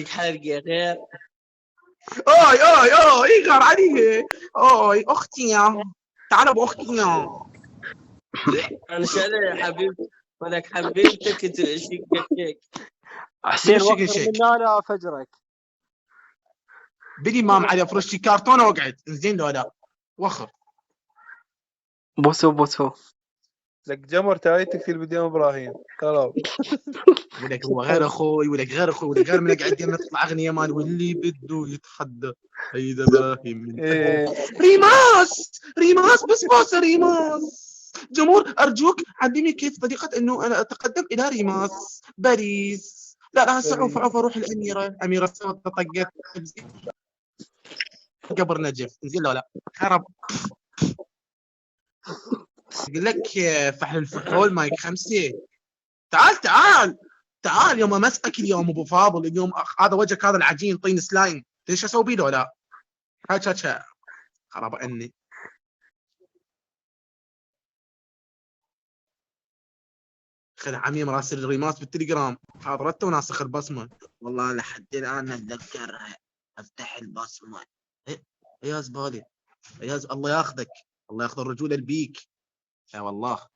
وشك حالك يا غير. اوي غار علي. اوي اختي تعال ابو اختي. انا شايله يا حبيبتي ولك حبيبتك تشقك. حسين شيك وفر شيك. من انا فجرك. بدي مام علي فرشي كرتونه واقعد زين لو لا وخر. بوسو لك جمر تايتك في الفيديو ابراهيم خلاص. ولك هو غير اخوي ولك غير من قاعد نطلع اغنيه مال واللي بده يتحدى هيدا ابراهيم من إيه. ريماس بس ريماس. جمهور ارجوك علمني كيف طريقه انه انا اتقدم الى ريماس باريس. لا هسه عوف اروح الاميره سوت طقت قبر نجف نزل ولا خرب. اقول لك فحل الفحول مايك 5. تعال يوم امسكك اليوم ابو فاضل. اليوم هذا وجهك هذا العجين طين سلايم ليش اسوي بيه لا هاتشا خرب اني. خذ عميم راسل الريماس بالتليجرام حاضرته وناسخ البصمه. والله لحد الان اتذكرها افتح البصمه. يا زبالي الله ياخذك الله ياخذ الرجوله البيك. يا والله